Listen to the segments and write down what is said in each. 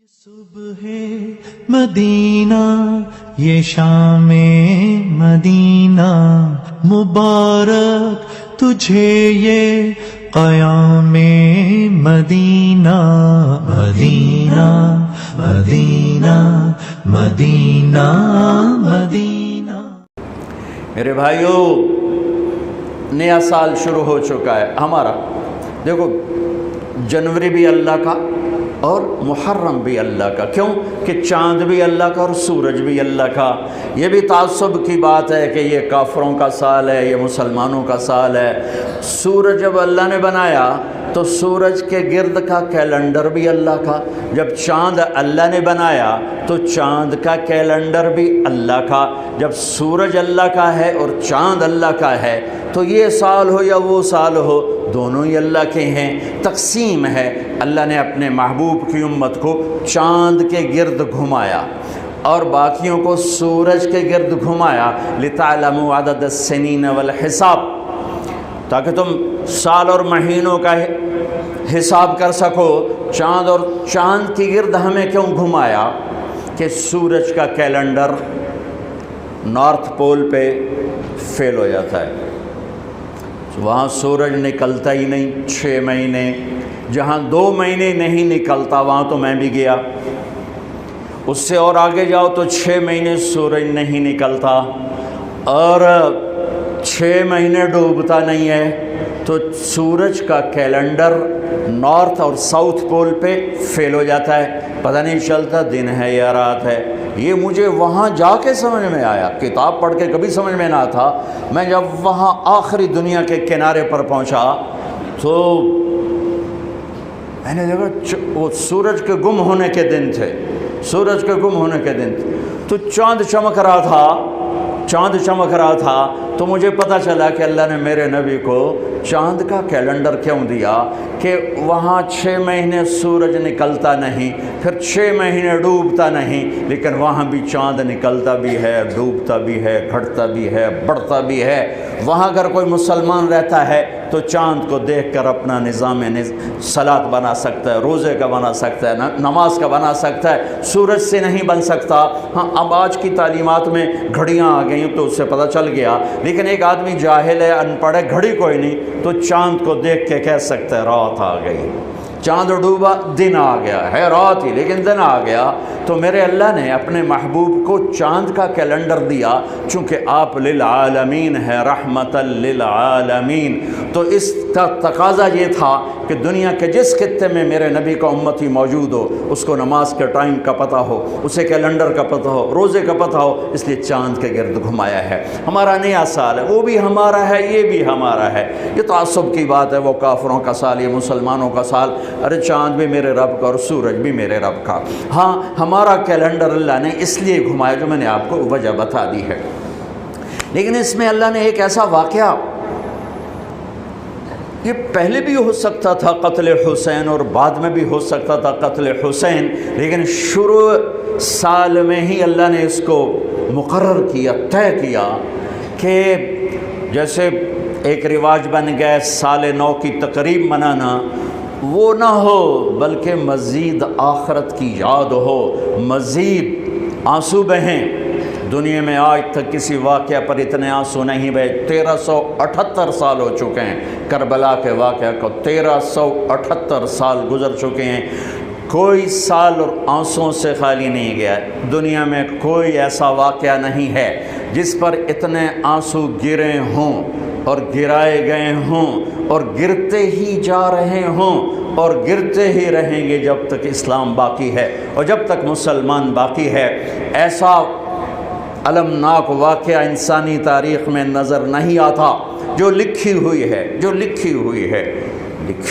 صبح مدینہ یہ شام مدینہ مبارک تجھے یہ قیام مدینہ مدینہ مدینہ مدینہ مدینہ۔ میرے بھائیوں، نیا سال شروع ہو چکا ہے ہمارا۔ دیکھو، جنوری بھی اللہ کا اور محرم بھی اللہ کا۔ کیوں کہ چاند بھی اللہ کا اور سورج بھی اللہ کا۔ یہ بھی تعصب کی بات ہے کہ یہ کافروں کا سال ہے، یہ مسلمانوں کا سال ہے۔ سورج جب اللہ نے بنایا تو سورج کے گرد کا کیلنڈر بھی اللہ کا، جب چاند اللہ نے بنایا تو چاند کا کیلنڈر بھی اللہ کا۔ جب سورج اللہ کا ہے اور چاند اللہ کا ہے تو یہ سال ہو یا وہ سال ہو، دونوں ہی اللہ کے ہیں۔ تقسیم ہے، اللہ نے اپنے محبوب کی امت کو چاند کے گرد گھمایا اور باقیوں کو سورج کے گرد گھمایا، لِتَعْلَمُوا عَدَدَ السِّنِينَ وَالْحِسَابَ، تاکہ تم سال اور مہینوں کا حساب کر سکو۔ چاند کی گرد ہمیں کیوں گھمایا؟ کہ سورج کا کیلنڈر نارتھ پول پہ فیل ہو جاتا ہے، وہاں سورج نکلتا ہی نہیں 6 مہینے۔ جہاں 2 مہینے نہیں نکلتا وہاں تو میں بھی گیا، اس سے اور آگے جاؤ تو 6 مہینے سورج نہیں نکلتا اور 6 مہینے ڈوبتا نہیں ہے، تو سورج کا کیلنڈر نارتھ اور ساؤتھ پول پہ فیل ہو جاتا ہے، پتہ نہیں چلتا دن ہے یا رات ہے۔ یہ مجھے وہاں جا کے سمجھ میں آیا، کتاب پڑھ کے کبھی سمجھ میں نہ تھا۔ میں جب وہاں آخری دنیا کے کنارے پر پہنچا تو میں نے دیکھا وہ سورج کے گم ہونے کے دن تھے، سورج کے گم ہونے کے دن تھے، تو چاند چمک رہا تھا، تو مجھے پتہ چلا کہ اللہ نے میرے نبی کو چاند کا کیلنڈر کیوں دیا کہ وہاں 6 مہینے سورج نکلتا نہیں، پھر 6 مہینے ڈوبتا نہیں، لیکن وہاں بھی چاند نکلتا بھی ہے، ڈوبتا بھی ہے، گھٹتا بھی ہے، بڑھتا بھی ہے۔ وہاں اگر کوئی مسلمان رہتا ہے تو چاند کو دیکھ کر اپنا نظام صلاۃ بنا سکتا ہے، روزے کا بنا سکتا ہے، نماز کا بنا سکتا ہے، سورج سے نہیں بن سکتا۔ ہاں، اب آج کی تعلیمات میں گھڑیاں آ گئیں تو اس سے پتہ چل گیا، لیکن ایک آدمی جاہل ہے، ان پڑھ ہے، گھڑی کوئی نہیں، تو چاند کو دیکھ کے کہہ سکتا ہے رات آ گئی، چاند ڈوبا، دن آ گیا ہے، رات ہی لیکن دن آ گیا۔ تو میرے اللہ نے اپنے محبوب کو چاند کا کیلنڈر دیا، چونکہ آپ للعالمین ہے، رحمت للعالمین، تو اس کا تقاضا یہ تھا کہ دنیا کے جس خطے میں میرے نبی کا امتی موجود ہو اس کو نماز کے ٹائم کا پتہ ہو، اسے کیلنڈر کا پتہ ہو، روزے کا پتہ ہو، اس لیے چاند کے گرد گھمایا ہے۔ ہمارا نیا سال ہے، وہ بھی ہمارا ہے، یہ بھی ہمارا ہے۔ یہ تعصب کی بات ہے، وہ کافروں کا سال، یہ مسلمانوں کا سال۔ ارے چاند بھی میرے رب کا اور سورج بھی میرے رب کا۔ ہاں، ہمارا کیلنڈر اللہ نے اس لیے گھمایا جو میں نے آپ کو وجہ بتا دی ہے، لیکن اس میں اللہ نے ایک ایسا واقعہ، یہ پہلے بھی ہو سکتا تھا قتل حسین اور بعد میں بھی ہو سکتا تھا قتل حسین، لیکن شروع سال میں ہی اللہ نے اس کو مقرر کیا، طے کیا کہ جیسے ایک رواج بن گیا سال نو کی تقریب منانا، وہ نہ ہو بلکہ مزید آخرت کی یاد ہو، مزید آنسو بہیں۔ دنیا میں آج تک کسی واقعہ پر اتنے آنسو نہیں بہے۔ 1378 سال ہو چکے ہیں کربلا کے واقعہ کو، 1378 سال گزر چکے ہیں، کوئی سال اور آنسوؤں سے خالی نہیں گیا ہے۔ دنیا میں کوئی ایسا واقعہ نہیں ہے جس پر اتنے آنسو گرے ہوں اور گرائے گئے ہوں اور گرتے ہی جا رہے ہوں اور گرتے ہی رہیں گے جب تک اسلام باقی ہے اور جب تک مسلمان باقی ہے۔ ایسا المناک واقعہ انسانی تاریخ میں نظر نہیں آتا جو لکھی ہوئی ہے، لکھی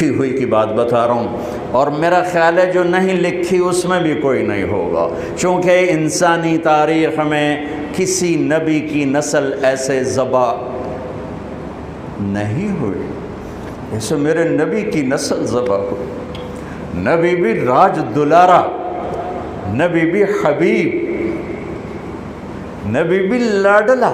ہوئی کی بات بتا رہا ہوں، اور میرا خیال ہے جو نہیں لکھی اس میں بھی کوئی نہیں ہوگا، چونکہ انسانی تاریخ میں کسی نبی کی نسل ایسے ذبح نہیں ہوئی جیسے میرے نبی کی نسل ذبح ہوئی۔ نبی بھی راج دلارا، نبی بھی حبیب، نبی بھی لاڈلا۔